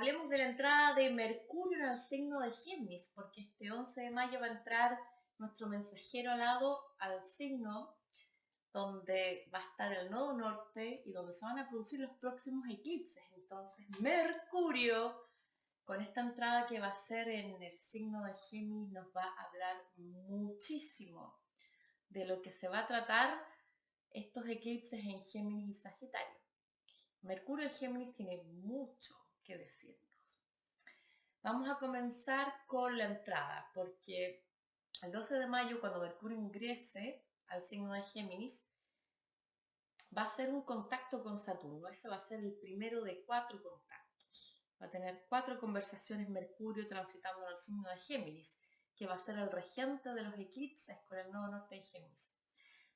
hablemos de la entrada de Mercurio en el signo de Géminis, porque este 11 de mayo va a entrar nuestro mensajero alado al signo donde va a estar el nodo norte y donde se van a producir los próximos eclipses. Entonces, Mercurio, con esta entrada que va a ser en el signo de Géminis, nos va a hablar muchísimo de lo que se va a tratar estos eclipses en Géminis y Sagitario. Mercurio en Géminis tiene mucho que decirnos. Vamos a comenzar con la entrada, porque el 12 de mayo, cuando Mercurio ingrese al signo de Géminis, va a ser un contacto con Saturno. Ese va a ser el primero de 4 contactos. Va a tener 4 conversaciones Mercurio transitando al signo de Géminis, que va a ser el regente de los eclipses con el nodo norte en Géminis.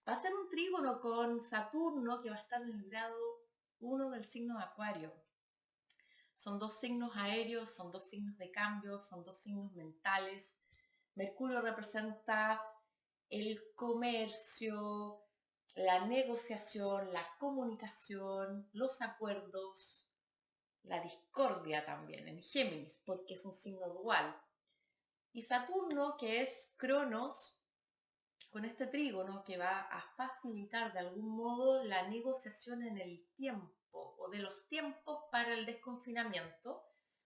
Va a ser un trígono con Saturno que va a estar en el grado 1 del signo de Acuario. Son 2 signos aéreos, son 2 signos de cambio, son 2 signos mentales. Mercurio representa el comercio, la negociación, la comunicación, los acuerdos, la discordia también en Géminis, porque es un signo dual. Y Saturno, que es Cronos, con este trígono que va a facilitar de algún modo la negociación en el tiempo o de los tiempos para el desconfinamiento,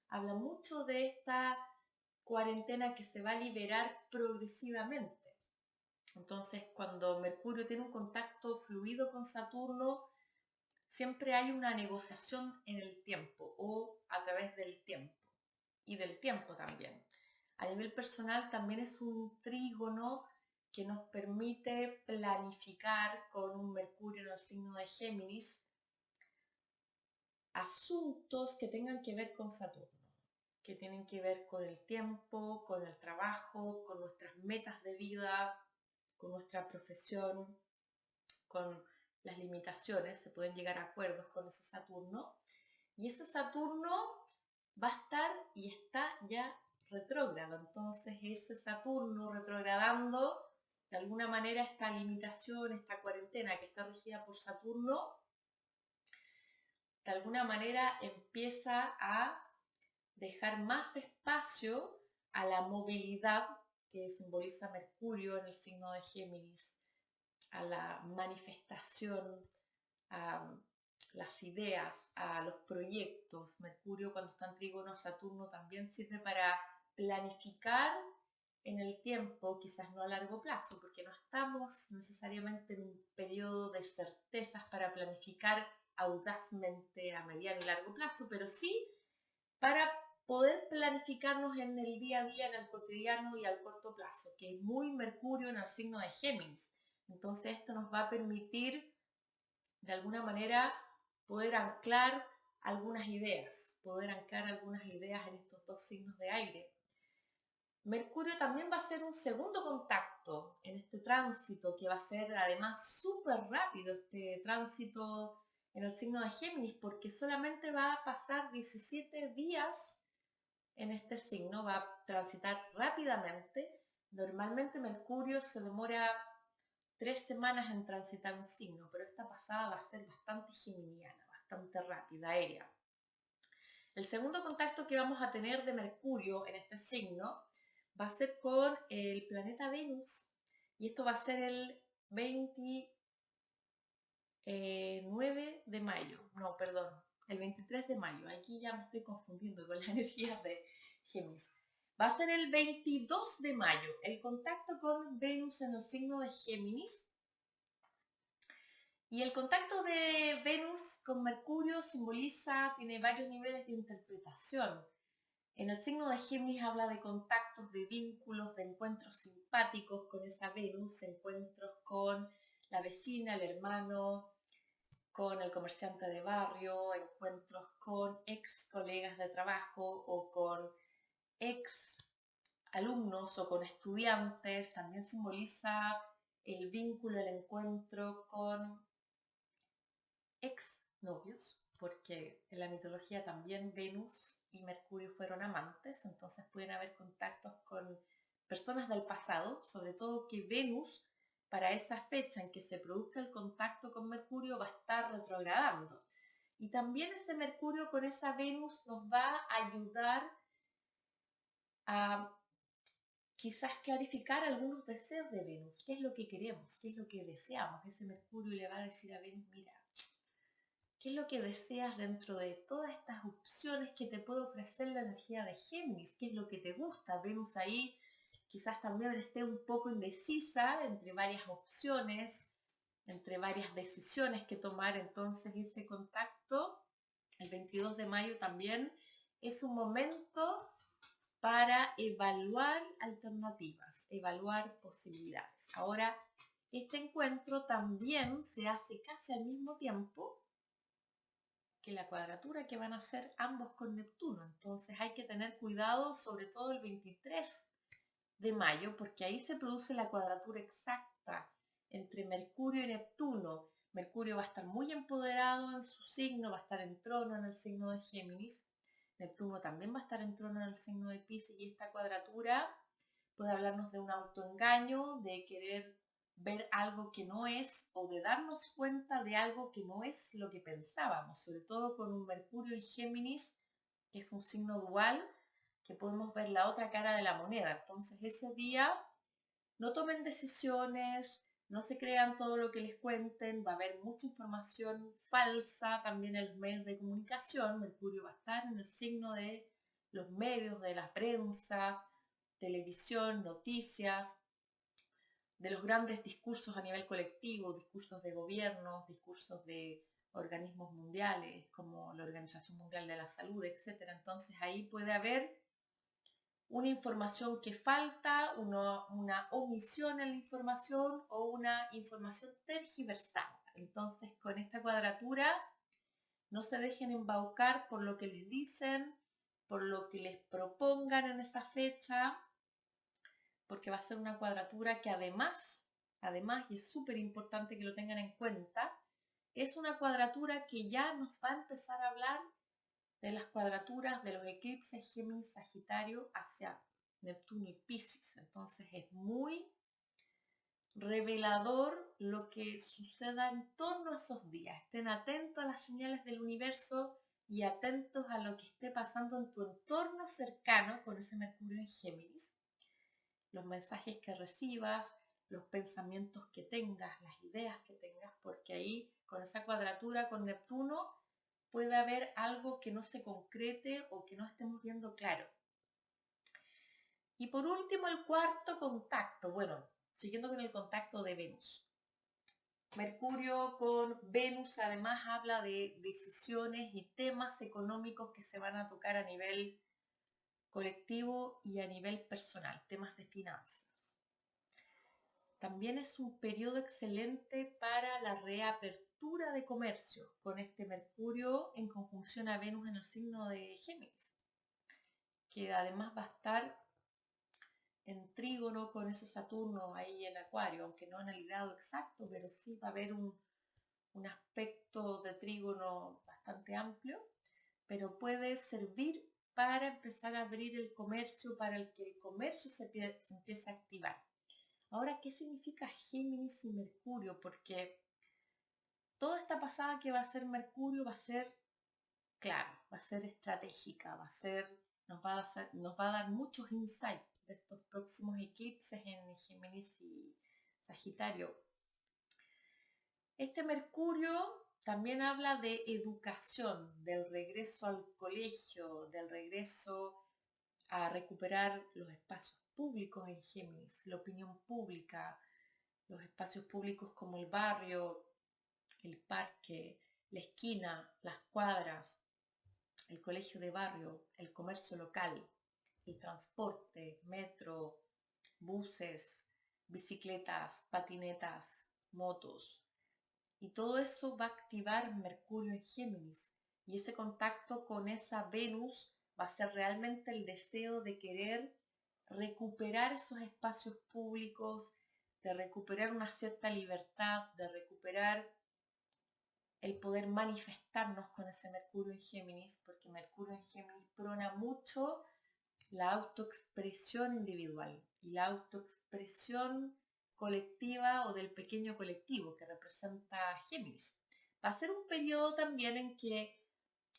habla mucho de esta cuarentena que se va a liberar progresivamente. Entonces, cuando Mercurio tiene un contacto fluido con Saturno, siempre hay una negociación en el tiempo o a través del tiempo y del tiempo también. A nivel personal también es un trígono que nos permite planificar con un Mercurio en el signo de Géminis asuntos que tengan que ver con Saturno, que tienen que ver con el tiempo, con el trabajo, con nuestras metas de vida, con nuestra profesión, con las limitaciones, se pueden llegar a acuerdos con ese Saturno. Y ese Saturno va a estar y está ya retrógrado. Entonces ese Saturno retrogradando, de alguna manera esta limitación, esta cuarentena que está regida por Saturno, de alguna manera empieza a dejar más espacio a la movilidad que simboliza Mercurio en el signo de Géminis, a la manifestación, a las ideas, a los proyectos. Mercurio, cuando está en trígono Saturno, también sirve para planificar en el tiempo, quizás no a largo plazo, porque no estamos necesariamente en un periodo de certezas para planificar audazmente a mediano y largo plazo, pero sí para poder planificarnos en el día a día, en el cotidiano y al corto plazo, que es muy Mercurio en el signo de Géminis. Entonces esto nos va a permitir, de alguna manera, poder anclar algunas ideas, en estos 2 signos de aire. Mercurio también va a ser un segundo contacto en este tránsito, que va a ser además súper rápido este tránsito en el signo de Géminis, porque solamente va a pasar 17 días en este signo, va a transitar rápidamente. Normalmente Mercurio se demora 3 semanas en transitar un signo, pero esta pasada va a ser bastante geminiana, bastante rápida, aérea. El segundo contacto que vamos a tener de Mercurio en este signo va a ser con el planeta Venus, y esto va a ser el 29 de mayo, no, perdón, el 23 de mayo, aquí ya me estoy confundiendo con las energías de Géminis. Va a ser el 22 de mayo, el contacto con Venus en el signo de Géminis. Y el contacto de Venus con Mercurio tiene varios niveles de interpretación. En el signo de Géminis habla de contactos, de vínculos, de encuentros simpáticos con esa Venus, encuentros con la vecina, el hermano, con el comerciante de barrio, encuentros con ex colegas de trabajo o con ex alumnos o con estudiantes. También simboliza el vínculo, el encuentro con ex novios, porque en la mitología también Venus y Mercurio fueron amantes, entonces pueden haber contactos con personas del pasado, sobre todo que Venus, para esa fecha en que se produzca el contacto con Mercurio, va a estar retrogradando. Y también ese Mercurio con esa Venus nos va a ayudar a quizás clarificar algunos deseos de Venus. ¿Qué es lo que queremos? ¿Qué es lo que deseamos? Ese Mercurio le va a decir a Venus, mira, ¿qué es lo que deseas dentro de todas estas opciones que te puede ofrecer la energía de Géminis? ¿Qué es lo que te gusta? Venus ahí quizás también esté un poco indecisa entre varias opciones, entre varias decisiones que tomar. Entonces ese contacto, el 22 de mayo también, es un momento para evaluar alternativas, evaluar posibilidades. Ahora, este encuentro también se hace casi al mismo tiempo que la cuadratura que van a hacer ambos con Neptuno. Entonces hay que tener cuidado, sobre todo el 23 de mayo, porque ahí se produce la cuadratura exacta entre Mercurio y Neptuno. Mercurio va a estar muy empoderado en su signo, va a estar en trono en el signo de Géminis. Neptuno también va a estar en trono en el signo de Piscis, y esta cuadratura puede hablarnos de un autoengaño, de querer ver algo que no es, o de darnos cuenta de algo que no es lo que pensábamos, sobre todo con un Mercurio en Géminis, que es un signo dual, que podemos ver la otra cara de la moneda. Entonces ese día no tomen decisiones, no se crean todo lo que les cuenten, va a haber mucha información falsa también en los medios de comunicación. Mercurio va a estar en el signo de los medios, de la prensa, televisión, noticias, de los grandes discursos a nivel colectivo, discursos de gobiernos, discursos de organismos mundiales como la Organización Mundial de la Salud, etc. Entonces ahí puede haber una información que falta, una omisión en la información o una información tergiversada. Entonces con esta cuadratura no se dejen embaucar por lo que les dicen, por lo que les propongan en esa fecha, porque va a ser una cuadratura que además, y es súper importante que lo tengan en cuenta, es una cuadratura que ya nos va a empezar a hablar de las cuadraturas de los eclipses Géminis Sagitario hacia Neptuno y Piscis. Entonces es muy revelador lo que suceda en torno a esos días. Estén atentos a las señales del universo y atentos a lo que esté pasando en tu entorno cercano con ese Mercurio en Géminis. Los mensajes que recibas, los pensamientos que tengas, las ideas que tengas, porque ahí con esa cuadratura con Neptuno puede haber algo que no se concrete o que no estemos viendo claro. Y por último, el cuarto contacto. Bueno, siguiendo con el contacto de Venus. Mercurio con Venus además habla de decisiones y temas económicos que se van a tocar a nivel colectivo y a nivel personal, temas de finanzas. También es un periodo excelente para la reapertura de comercio, con este Mercurio en conjunción a Venus en el signo de Géminis, que además va a estar en trígono con ese Saturno ahí en Acuario, aunque no en el grado exacto, pero sí va a haber un aspecto de trígono bastante amplio, pero puede servir para empezar a abrir el comercio, para que el comercio se empiece a activar. Ahora, ¿qué significa Géminis y Mercurio? Porque toda esta pasada que va a ser Mercurio va a ser clave, va a ser estratégica, nos va a dar muchos insights de estos próximos eclipses en Géminis y Sagitario. Este Mercurio también habla de educación, del regreso al colegio, del regreso a recuperar los espacios públicos en Géminis, la opinión pública, los espacios públicos como el barrio, el parque, la esquina, las cuadras, el colegio de barrio, el comercio local, el transporte, metro, buses, bicicletas, patinetas, motos. Y todo eso va a activar Mercurio en Géminis. Y ese contacto con esa Venus va a ser realmente el deseo de querer recuperar esos espacios públicos, de recuperar una cierta libertad, de recuperar el poder manifestarnos con ese Mercurio en Géminis, porque Mercurio en Géminis prona mucho la autoexpresión individual y la autoexpresión colectiva o del pequeño colectivo que representa Géminis. Va a ser un periodo también en que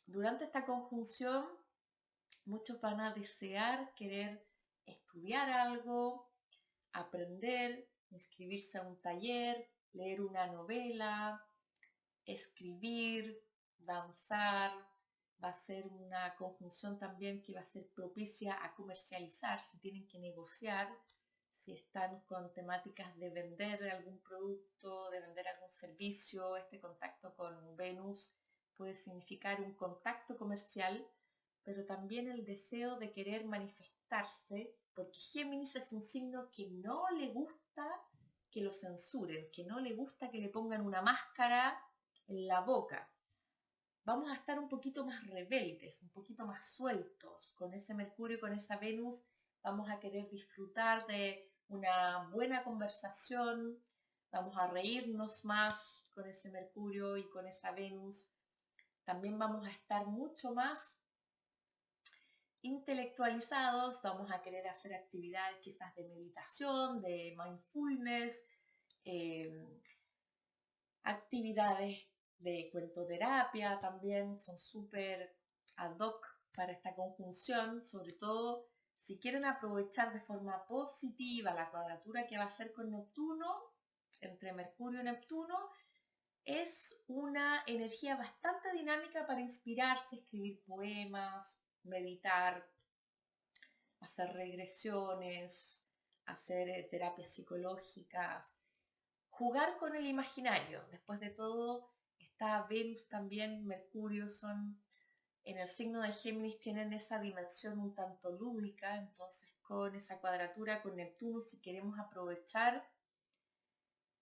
durante esta conjunción muchos van a desear querer estudiar algo, aprender, inscribirse a un taller, leer una novela, escribir, danzar. Va a ser una conjunción también que va a ser propicia a comercializar, si tienen que negociar, si están con temáticas de vender algún producto, de vender algún servicio. Este contacto con Venus puede significar un contacto comercial, pero también el deseo de querer manifestarse, porque Géminis es un signo que no le gusta que lo censuren, que no le gusta que le pongan una máscara en la boca. Vamos a estar un poquito más rebeldes, un poquito más sueltos. Con ese Mercurio y con esa Venus vamos a querer disfrutar de una buena conversación, vamos a reírnos más con ese Mercurio y con esa Venus. También vamos a estar mucho más intelectualizados, vamos a querer hacer actividades quizás de meditación, de mindfulness, actividades de cuentoterapia también son súper ad hoc para esta conjunción, sobre todo si quieren aprovechar de forma positiva la cuadratura que va a ser con Neptuno, entre Mercurio y Neptuno. Es una energía bastante dinámica para inspirarse, escribir poemas, meditar, hacer regresiones, hacer terapias psicológicas, jugar con el imaginario. Después de todo, está Venus también, Mercurio, son en el signo de Géminis, tienen esa dimensión un tanto lúdica. Entonces con esa cuadratura con Neptuno, si queremos aprovechar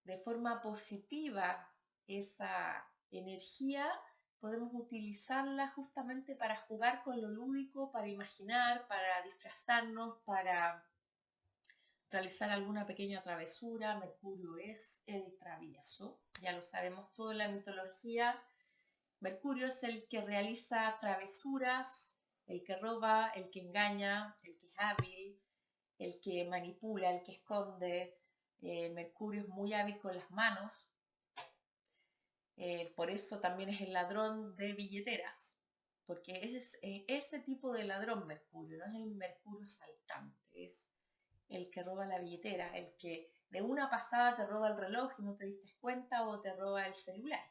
de forma positiva esa energía, podemos utilizarla justamente para jugar con lo lúdico, para imaginar, para disfrazarnos, para realizar alguna pequeña travesura. Mercurio es el travieso, ya lo sabemos todo en la mitología. Mercurio es el que realiza travesuras, el que roba, el que engaña, el que es hábil, el que manipula, el que esconde. Mercurio es muy hábil con las manos, por eso también es el ladrón de billeteras, porque es ese tipo de ladrón Mercurio, no es el Mercurio asaltante, es el que roba la billetera, el que de una pasada te roba el reloj y no te diste cuenta, o te roba el celular.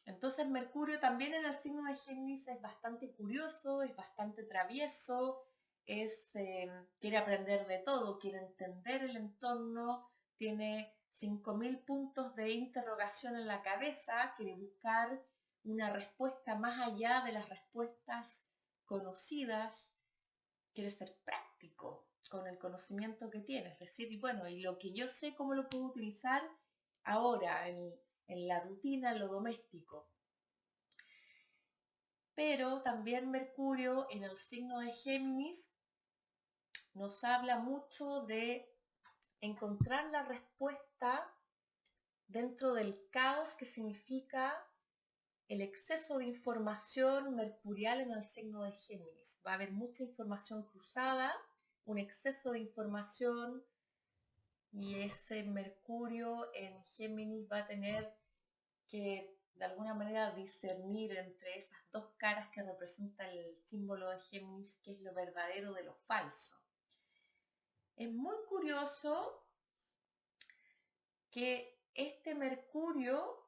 Entonces Mercurio también en el signo de Géminis es bastante curioso, es bastante travieso, quiere aprender de todo, quiere entender el entorno, tiene 5000 puntos de interrogación en la cabeza, quiere buscar una respuesta más allá de las respuestas conocidas, quiere ser práctico con el conocimiento que tiene, es decir, bueno, y lo que yo sé, ¿cómo lo puedo utilizar ahora en la rutina, en lo doméstico? Pero también Mercurio en el signo de Géminis nos habla mucho de encontrar la respuesta dentro del caos que significa el exceso de información mercurial en el signo de Géminis. Va a haber mucha información cruzada, un exceso de información, y ese Mercurio en Géminis va a tener que de alguna manera discernir entre esas dos caras que representa el símbolo de Géminis, que es lo verdadero de lo falso. Es muy curioso que este Mercurio,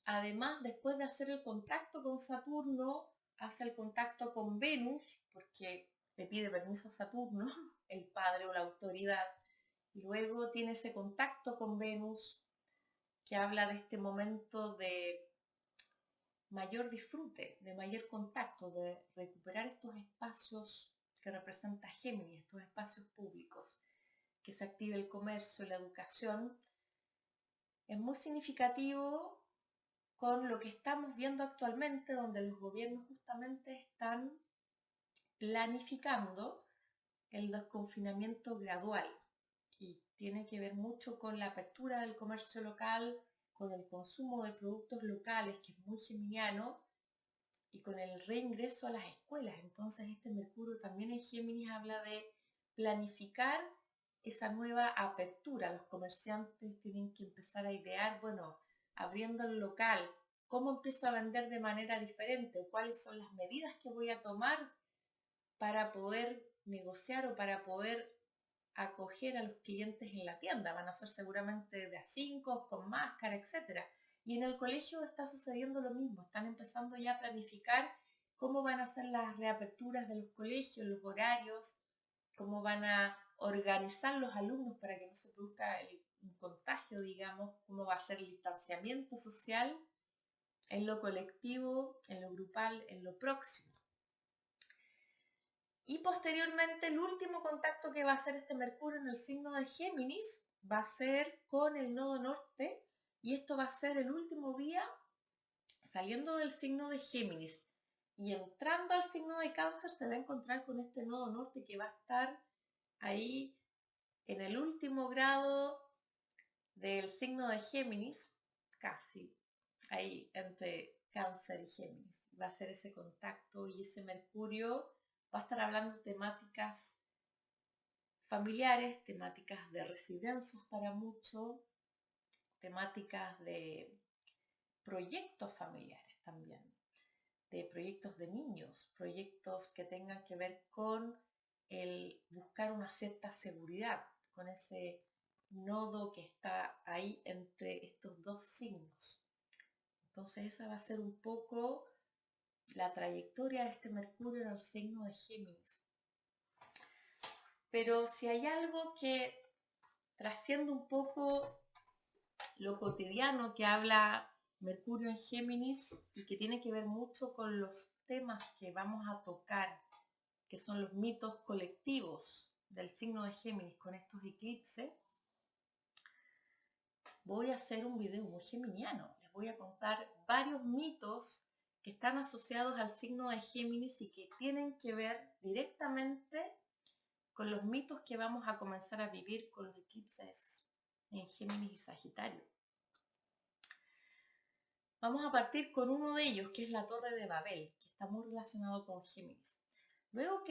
además, después de hacer el contacto con Saturno, hace el contacto con Venus, porque le pide permiso a Saturno, el padre o la autoridad, y luego tiene ese contacto con Venus que habla de este momento de mayor disfrute, de mayor contacto, de recuperar estos espacios que representa Géminis, estos espacios públicos, que se active el comercio, la educación. Es muy significativo con lo que estamos viendo actualmente, donde los gobiernos justamente están planificando el desconfinamiento gradual, y tiene que ver mucho con la apertura del comercio local, con el consumo de productos locales, que es muy geminiano, y con el reingreso a las escuelas. Entonces este Mercurio también en Géminis habla de planificar esa nueva apertura. Los comerciantes tienen que empezar a idear, bueno, abriendo el local, cómo empiezo a vender de manera diferente, cuáles son las medidas que voy a tomar para poder negociar o para poder acoger a los clientes en la tienda. Van a ser seguramente de A5, con máscara, etc. Y en el colegio está sucediendo lo mismo. Están empezando ya a planificar cómo van a ser las reaperturas de los colegios, los horarios, cómo van a organizar los alumnos para que no se produzca un contagio, digamos, cómo va a ser el distanciamiento social en lo colectivo, en lo grupal, en lo próximo. Y posteriormente el último contacto que va a hacer este Mercurio en el signo de Géminis va a ser con el nodo norte, y esto va a ser el último día saliendo del signo de Géminis y entrando al signo de Cáncer. Se va a encontrar con este nodo norte que va a estar ahí en el último grado del signo de Géminis, casi ahí entre Cáncer y Géminis. Va a ser ese contacto, y ese Mercurio va a estar hablando de temáticas familiares, temáticas de residencias para muchos, temáticas de proyectos familiares también, de proyectos de niños, proyectos que tengan que ver con el buscar una cierta seguridad, con ese nodo que está ahí entre estos dos signos. Entonces esa va a ser un poco la trayectoria de este Mercurio en el signo de Géminis. Pero si hay algo que trasciende un poco lo cotidiano que habla Mercurio en Géminis y que tiene que ver mucho con los temas que vamos a tocar, que son los mitos colectivos del signo de Géminis con estos eclipses, voy a hacer un video muy geminiano. Les voy a contar varios mitos que están asociados al signo de Géminis y que tienen que ver directamente con los mitos que vamos a comenzar a vivir con los eclipses en Géminis y Sagitario. Vamos a partir con uno de ellos, que es la Torre de Babel, que está muy relacionado con Géminis. Luego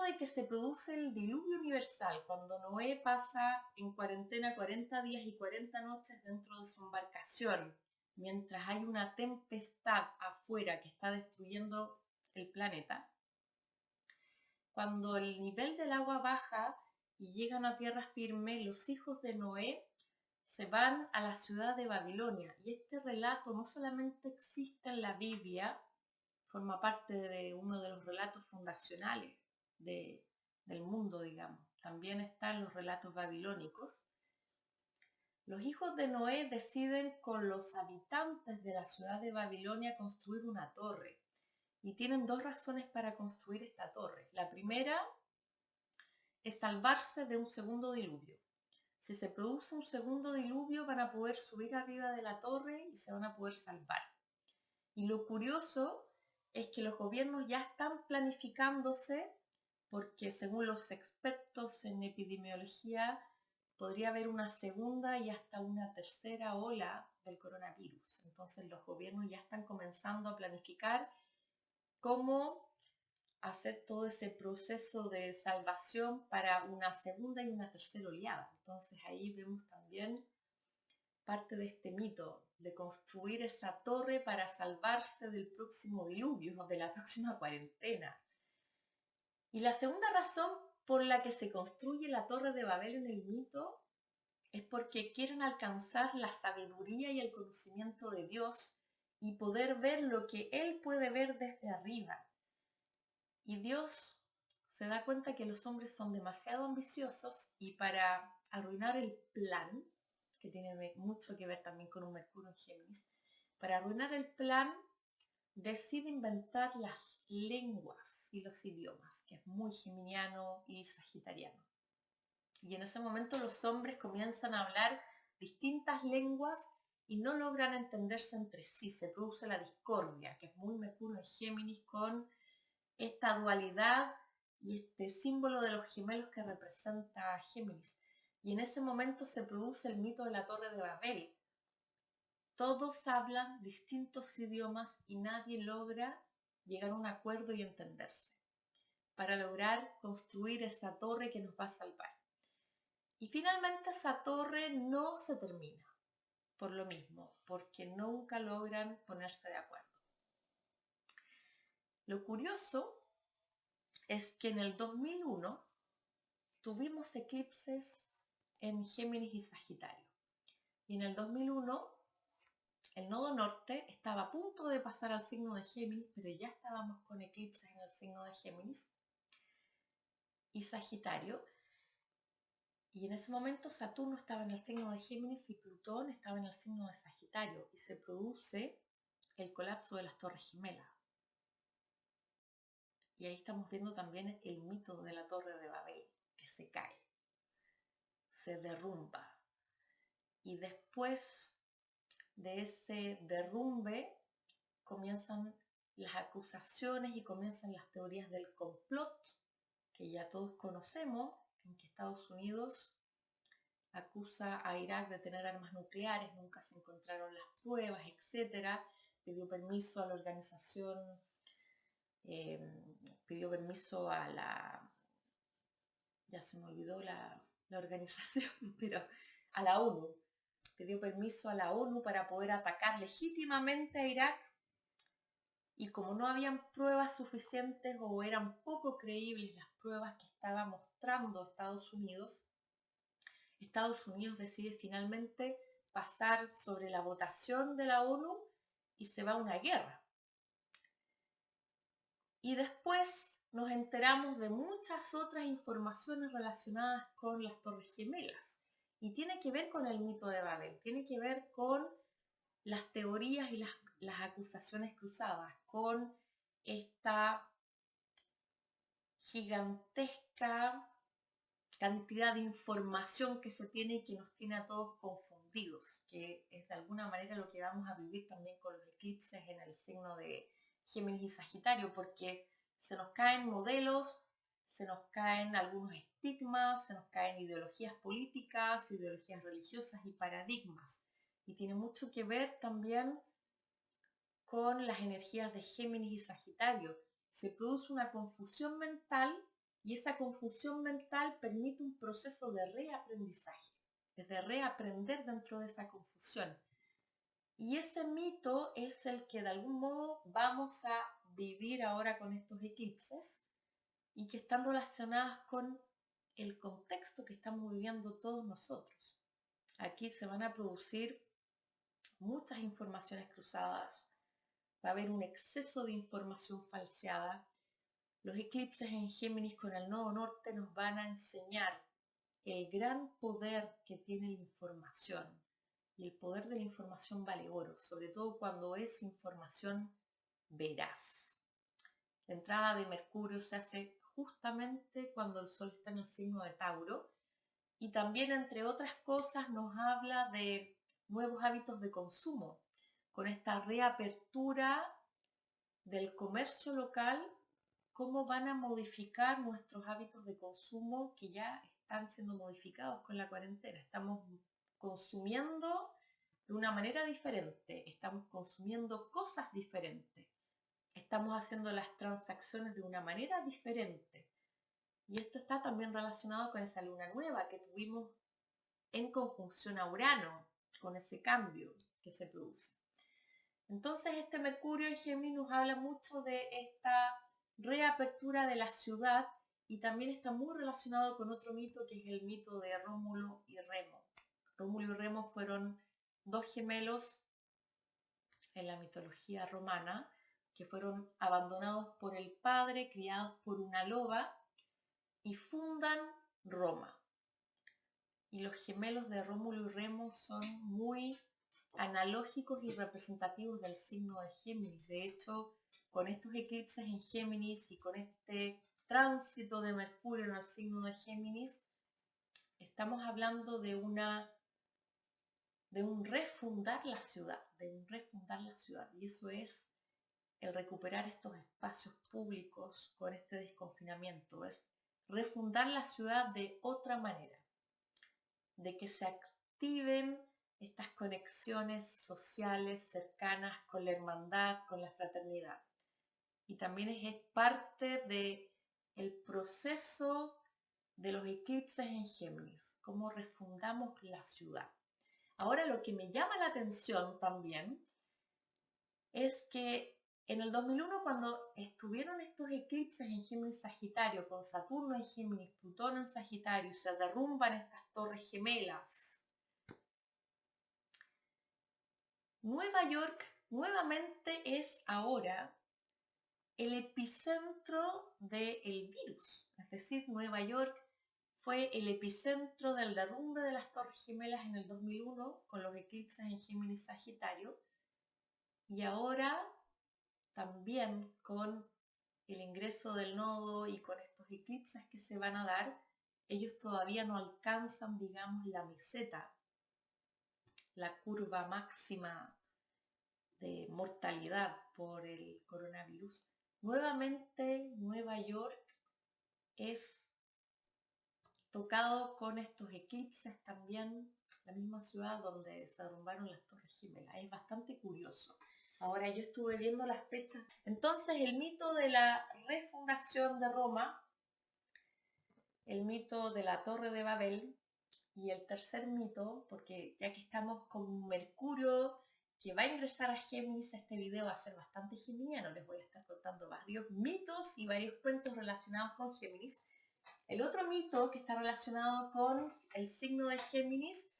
de que se produce el diluvio universal, cuando Noé pasa en cuarentena 40 días y 40 noches dentro de su embarcación, mientras hay una tempestad afuera que está destruyendo el planeta, cuando el nivel del agua baja y llegan a tierra firme, los hijos de Noé se van a la ciudad de Babilonia. Y este relato no solamente existe en la Biblia, forma parte de uno de los relatos fundacionales del mundo, digamos. También están los relatos babilónicos. Los hijos de Noé deciden con los habitantes de la ciudad de Babilonia construir una torre. Y tienen dos razones para construir esta torre. La primera es salvarse de un segundo diluvio. Si se produce un segundo diluvio, van a poder subir arriba de la torre y se van a poder salvar. Y lo curioso es que los gobiernos ya están planificándose, porque según los expertos en epidemiología, podría haber una segunda y hasta una tercera ola del coronavirus. Entonces los gobiernos ya están comenzando a planificar cómo hacer todo ese proceso de salvación para una segunda y una tercera oleada. Entonces ahí vemos también parte de este mito de construir esa torre para salvarse del próximo diluvio, de la próxima cuarentena. Y la segunda razón por la que se construye la Torre de Babel en el mito es porque quieren alcanzar la sabiduría y el conocimiento de Dios y poder ver lo que Él puede ver desde arriba. Y Dios se da cuenta que los hombres son demasiado ambiciosos, y para arruinar el plan, que tiene mucho que ver también con un Mercurio en Géminis, para arruinar el plan decide inventar las lenguas y los idiomas, que es muy geminiano y sagitariano. Y en ese momento los hombres comienzan a hablar distintas lenguas y no logran entenderse entre sí. Se produce la discordia, que es muy Mercurio en Géminis, con esta dualidad y este símbolo de los gemelos que representa a Géminis. Y en ese momento se produce el mito de la Torre de Babel. Todos hablan distintos idiomas y nadie logra llegar a un acuerdo y entenderse para lograr construir esa torre que nos va a salvar. Y finalmente esa torre no se termina. por lo mismo, porque nunca logran ponerse de acuerdo. Lo curioso es que en el 2001 tuvimos eclipses en Géminis y Sagitario. Y en el 2001 el nodo norte estaba a punto de pasar al signo de Géminis, pero ya estábamos con eclipses en el signo de Géminis y Sagitario. Y en ese momento Saturno estaba en el signo de Géminis y Plutón estaba en el signo de Sagitario. Y se produce el colapso de las Torres Gemelas. Y ahí estamos viendo también el mito de la Torre de Babel, que se cae, se derrumba. Y después de ese derrumbe comienzan las acusaciones y comienzan las teorías del complot, que ya todos conocemos, en que Estados Unidos acusa a Irak de tener armas nucleares, nunca se encontraron las pruebas, etc. Pidió permiso a la organización, pidió permiso a la, ya se me olvidó la organización, pero a la ONU, pidió permiso a la ONU para poder atacar legítimamente a Irak. Y como no habían pruebas suficientes o eran poco creíbles las pruebas que estaba mostrando Estados Unidos decide finalmente pasar sobre la votación de la ONU y se va a una guerra. Y después nos enteramos de muchas otras informaciones relacionadas con las Torres Gemelas. Y tiene que ver con el mito de Babel, tiene que ver con las teorías y las acusaciones cruzadas, con esta gigantesca cantidad de información que se tiene y que nos tiene a todos confundidos, que es de alguna manera lo que vamos a vivir también con los eclipses en el signo de Géminis y Sagitario, porque se nos caen modelos, se nos caen algunos estigmas, se nos caen ideologías políticas, ideologías religiosas y paradigmas. Y tiene mucho que ver también con las energías de Géminis y Sagitario. Se produce una confusión mental y esa confusión mental permite un proceso de reaprendizaje, de reaprender dentro de esa confusión. Y ese mito es el que de algún modo vamos a vivir ahora con estos eclipses y que están relacionadas con el contexto que estamos viviendo todos nosotros. Aquí se van a producir muchas informaciones cruzadas, va a haber un exceso de información falseada. Los eclipses en Géminis con el nodo norte nos van a enseñar el gran poder que tiene la información. Y el poder de la información vale oro, sobre todo cuando es información veraz. La entrada de Mercurio se hace justamente cuando el Sol está en el signo de Tauro y también, entre otras cosas, nos habla de nuevos hábitos de consumo, con esta reapertura del comercio local, cómo van a modificar nuestros hábitos de consumo que ya están siendo modificados con la cuarentena. Estamos consumiendo de una manera diferente, estamos consumiendo cosas diferentes, estamos haciendo las transacciones de una manera diferente. Y esto está también relacionado con esa luna nueva que tuvimos en conjunción a Urano, con ese cambio que se produce. Entonces este Mercurio en Géminis nos habla mucho de esta reapertura de la ciudad y también está muy relacionado con otro mito que es el mito de Rómulo y Remo. Rómulo y Remo fueron dos gemelos en la mitología romana que fueron abandonados por el padre, criados por una loba y fundan Roma. Y los gemelos de Rómulo y Remo son muy analógicos y representativos del signo de Géminis. De hecho, con estos eclipses en Géminis y con este tránsito de Mercurio en el signo de Géminis, estamos hablando de un refundar la ciudad, y eso es el recuperar estos espacios públicos con este desconfinamiento, es refundar la ciudad de otra manera, de que se activen estas conexiones sociales cercanas con la hermandad, con la fraternidad. Y también es parte del proceso de los eclipses en Géminis, cómo refundamos la ciudad. Ahora lo que me llama la atención también es que en el 2001, cuando estuvieron estos eclipses en Géminis Sagitario, con Saturno en Géminis, Plutón en Sagitario, y se derrumban estas torres gemelas, Nueva York nuevamente es ahora el epicentro del virus. Es decir, Nueva York fue el epicentro del derrumbe de las Torres Gemelas en el 2001 con los eclipses en Géminis Sagitario, y ahora también con el ingreso del nodo y con estos eclipses que se van a dar, ellos todavía no alcanzan, digamos, la meseta, la curva máxima de mortalidad por el coronavirus. Nuevamente Nueva York es tocado con estos eclipses también, la misma ciudad donde se derrumbaron las Torres Gemelas. Es bastante curioso. Ahora yo estuve viendo las fechas. Entonces el mito de la refundación de Roma, el mito de la Torre de Babel y el tercer mito, porque ya que estamos con Mercurio que va a ingresar a Géminis, este video va a ser bastante geminiano. Les voy a estar contando varios mitos y varios cuentos relacionados con Géminis. El otro mito que está relacionado con el signo de Géminis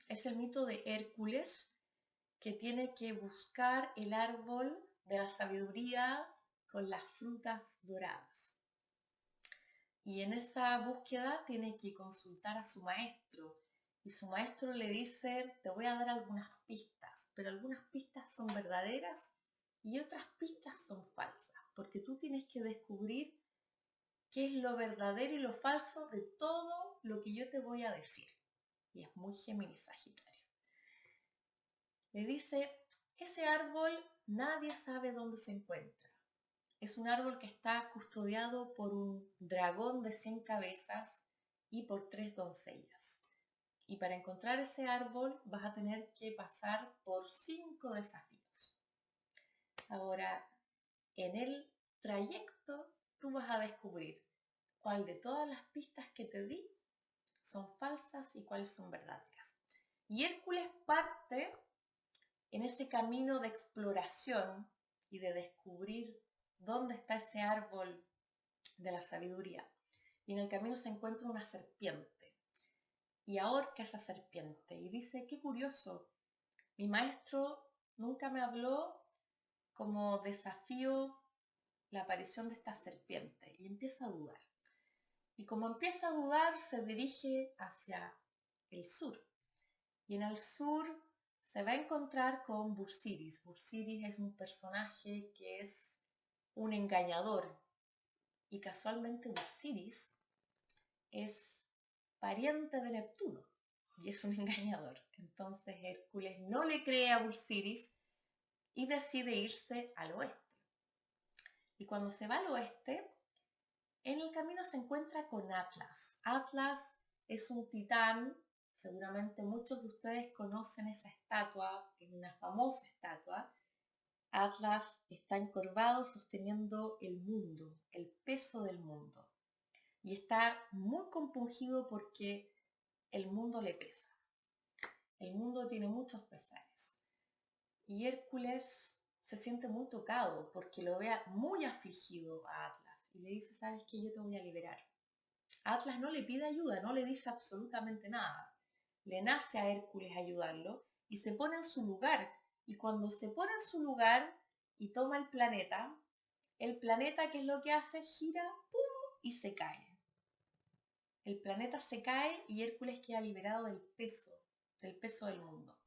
es el mito de Hércules, que tiene que buscar el árbol de la sabiduría con las frutas doradas. Y en esa búsqueda tiene que consultar a su maestro. Y su maestro le dice, te voy a dar algunas pistas, pero algunas pistas son verdaderas y otras pistas son falsas, porque tú tienes que descubrir qué es lo verdadero y lo falso de todo lo que yo te voy a decir. Y es muy Géminis Sagitario. Le dice, ese árbol nadie sabe dónde se encuentra. Es un árbol que está custodiado por un dragón de 100 cabezas y por 3 doncellas. Y para encontrar ese árbol vas a tener que pasar por 5 desafíos. Ahora, en el trayecto tú vas a descubrir cuál de todas las pistas que te di son falsas y cuáles son verdaderas. Y Hércules parte en ese camino de exploración y de descubrir dónde está ese árbol de la sabiduría. Y en el camino se encuentra una serpiente y ahorca esa serpiente y dice, qué curioso, mi maestro nunca me habló como desafío la aparición de esta serpiente, y empieza a dudar. Y como empieza a dudar, se dirige hacia el sur. Y en el sur se va a encontrar con Busiris. Busiris es un personaje que es un engañador. Y casualmente Busiris es pariente de Neptuno y es un engañador. Entonces Hércules no le cree a Busiris y decide irse al oeste. Y cuando se va al oeste, en el camino se encuentra con Atlas. Atlas es un titán, seguramente muchos de ustedes conocen esa estatua, es una famosa estatua. Atlas está encorvado sosteniendo el mundo, el peso del mundo. Y está muy compungido porque el mundo le pesa. El mundo tiene muchos pesares. Y Hércules se siente muy tocado porque lo ve muy afligido a Atlas. Y le dice, ¿sabes qué? Yo te voy a liberar. Atlas no le pide ayuda, no le dice absolutamente nada. Le nace a Hércules ayudarlo y se pone en su lugar. Y cuando se pone en su lugar y toma el planeta, ¿qué es lo que hace? Gira, ¡pum!, y se cae. El planeta se cae y Hércules queda liberado del peso del mundo.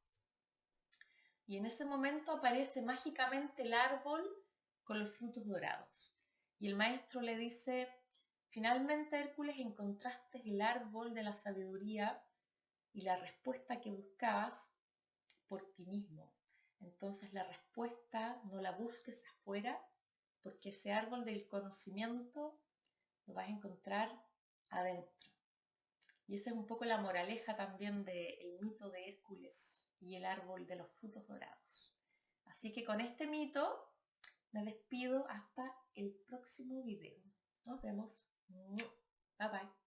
Y en ese momento aparece mágicamente el árbol con los frutos dorados. Y el maestro le dice, finalmente Hércules encontraste el árbol de la sabiduría y la respuesta que buscabas por ti mismo. Entonces la respuesta no la busques afuera, porque ese árbol del conocimiento lo vas a encontrar adentro. Y esa es un poco la moraleja también del mito de Hércules y el árbol de los frutos dorados. Así que con este mito me despido hasta el próximo video. Nos vemos. Bye bye.